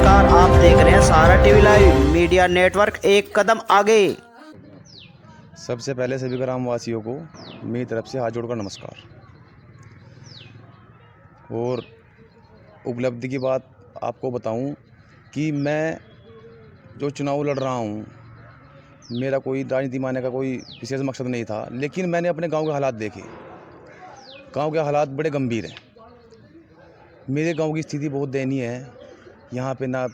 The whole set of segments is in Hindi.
नमस्कार, आप देख रहे हैं सहारा टीवी लाइव मीडिया नेटवर्क, एक कदम आगे। सबसे पहले सभी ग्रामवासियों को मेरी तरफ से हाथ जोड़कर नमस्कार। और उपलब्धि की बात आपको बताऊं कि मैं जो चुनाव लड़ रहा हूं, मेरा कोई राजनीति मानने का कोई विशेष मकसद नहीं था, लेकिन मैंने अपने गांव के हालात देखे। गांव के हालात बड़े गंभीर हैं। मेरे गांव की स्थिति बहुत दयनीय है। यहाँ पे ना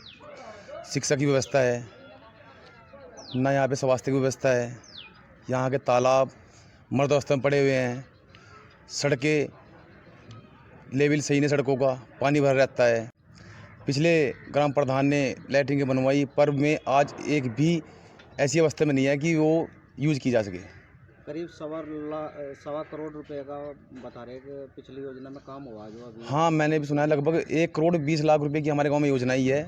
शिक्षा की व्यवस्था है, ना यहाँ पे स्वास्थ्य की व्यवस्था है। यहाँ के तालाब मर्द अवस्था में पड़े हुए हैं। सड़कें लेवल सही नहीं, सड़कों का पानी भर रहता है। पिछले ग्राम प्रधान ने लैट्रिन बनवाई, पर में आज एक भी ऐसी अवस्था में नहीं है कि वो यूज़ की जा सके। करीब 1.25 करोड़ रुपए का बता रहे कि पिछली योजना में काम हुआ जो अभी। हाँ, मैंने भी सुना है लगभग 1,20,00,000 रुपए की हमारे गांव में योजना ही है,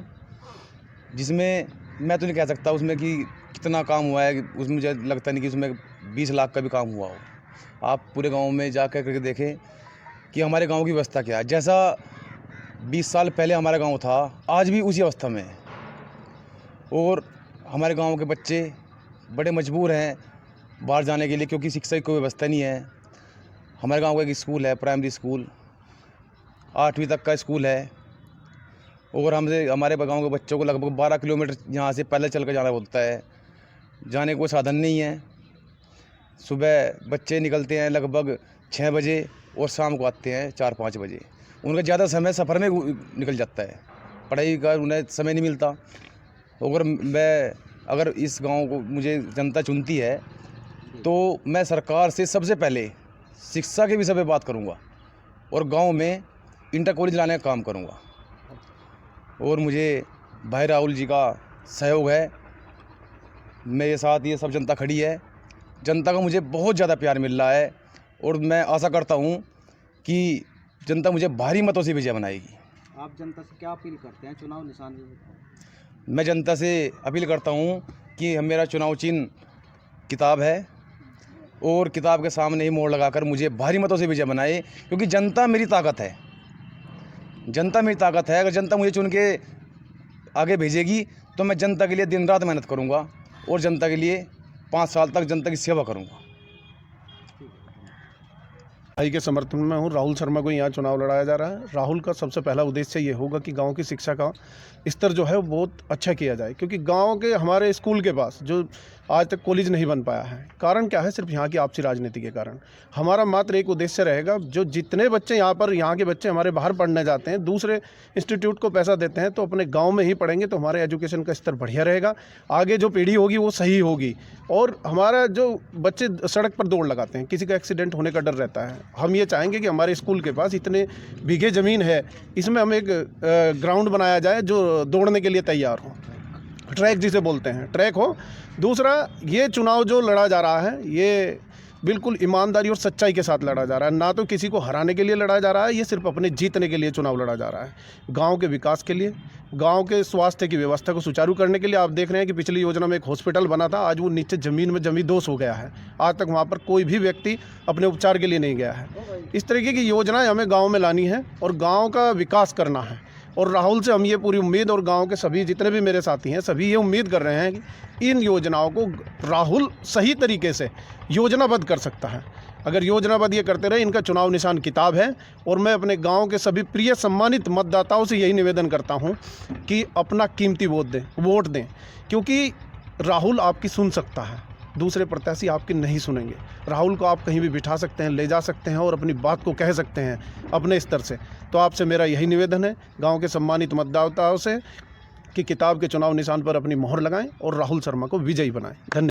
जिसमें मैं तो नहीं कह सकता उसमें कि कितना काम हुआ है। उसमें मुझे लगता नहीं कि उसमें 20 लाख का भी काम हुआ हो। आप पूरे गांव में जा करके देखें कि हमारे गांव की व्यवस्था क्या है। जैसा 20 साल पहले हमारा गांव था, आज भी उसी अवस्था में है। और हमारे गांव के बच्चे बड़े मजबूर हैं बाहर जाने के लिए, क्योंकि शिक्षा की कोई व्यवस्था नहीं है। हमारे गांव का एक स्कूल है, प्राइमरी स्कूल, 8वीं तक का स्कूल है। और हमारे गांव के बच्चों को लगभग 12 किलोमीटर यहाँ से पैदल चल कर जाना पड़ता है। जाने को साधन नहीं है। सुबह बच्चे निकलते हैं लगभग 6 बजे और शाम को आते हैं 4-5 बजे। उनका ज़्यादा समय सफ़र में निकल जाता है, पढ़ाई का उन्हें समय नहीं मिलता। अगर इस गांव को मुझे जनता चुनती है तो मैं सरकार से सबसे पहले शिक्षा के विषय पे बात करूंगा और गांव में इंटर कॉलेज लाने का काम करूंगा। और मुझे भाई राहुल जी का सहयोग है, मेरे साथ ये सब जनता खड़ी है। जनता का मुझे बहुत ज़्यादा प्यार मिल रहा है और मैं आशा करता हूं कि जनता मुझे भारी मतों से विजय बनाएगी। आप जनता से क्या अपील करते हैं? चुनाव निशान भी बताएं। मैं जनता से अपील करता हूं कि मेरा चुनाव चिन्ह किताब है और किताब के सामने ही मोहर लगाकर मुझे भारी मतों से विजय बनाए, क्योंकि जनता मेरी ताकत है। जनता मेरी ताकत है। अगर जनता मुझे चुन के आगे भेजेगी तो मैं जनता के लिए दिन रात मेहनत करूंगा और जनता के लिए 5 साल तक जनता की सेवा करूंगा। भाई के समर्थन में हूँ। राहुल शर्मा को यहाँ चुनाव लड़ाया जा रहा है। राहुल का सबसे पहला उद्देश्य ये होगा कि गांव की शिक्षा का स्तर जो है वो बहुत अच्छा किया जाए, क्योंकि गांव के हमारे स्कूल के पास जो आज तक कॉलेज नहीं बन पाया है। कारण क्या है? सिर्फ यहाँ की आपसी राजनीति के कारण। हमारा मात्र एक उद्देश्य रहेगा, जो जितने बच्चे यहाँ के बच्चे हमारे बाहर पढ़ने जाते हैं, दूसरे इंस्टीट्यूट को पैसा देते हैं, तो अपने गाँव में ही पढ़ेंगे तो हमारे एजुकेशन का स्तर बढ़िया रहेगा। आगे जो पीढ़ी होगी वो सही होगी। और हमारा जो बच्चे सड़क पर दौड़ लगाते हैं, किसी का एक्सीडेंट होने का डर रहता है। हम ये चाहेंगे कि हमारे स्कूल के पास इतने बीघे ज़मीन है, इसमें हम एक ग्राउंड बनाया जाए जो दौड़ने के लिए तैयार हो, ट्रैक जिसे बोलते हैं, ट्रैक हो। दूसरा, ये चुनाव जो लड़ा जा रहा है ये बिल्कुल ईमानदारी और सच्चाई के साथ लड़ा जा रहा है। ना तो किसी को हराने के लिए लड़ा जा रहा है, ये सिर्फ अपने जीतने के लिए चुनाव लड़ा जा रहा है। गांव के विकास के लिए, गांव के स्वास्थ्य की व्यवस्था को सुचारू करने के लिए। आप देख रहे हैं कि पिछली योजना में एक हॉस्पिटल बना था, आज वो नीचे ज़मीन में जमींदोज़ हो गया है। आज तक वहाँ पर कोई भी व्यक्ति अपने उपचार के लिए नहीं गया है। इस तरीके की योजनाएं हमें गाँव में लानी है और गाँव का विकास करना है। और राहुल से हम ये पूरी उम्मीद, और गांव के सभी जितने भी मेरे साथी हैं सभी ये उम्मीद कर रहे हैं कि इन योजनाओं को राहुल सही तरीके से योजनाबद्ध कर सकता है। अगर योजनाबद्ध ये करते रहे, इनका चुनाव निशान किताब है। और मैं अपने गांव के सभी प्रिय सम्मानित मतदाताओं से यही निवेदन करता हूं कि अपना कीमती वोट दें, क्योंकि राहुल आपकी सुन सकता है, दूसरे प्रत्याशी आपकी नहीं सुनेंगे। राहुल को आप कहीं भी बिठा सकते हैं, ले जा सकते हैं और अपनी बात को कह सकते हैं अपने स्तर से। तो आपसे मेरा यही निवेदन है गांव के सम्मानित मतदाताओं से कि किताब के चुनाव निशान पर अपनी मोहर लगाएं और राहुल शर्मा को विजयी बनाएं। धन्यवाद।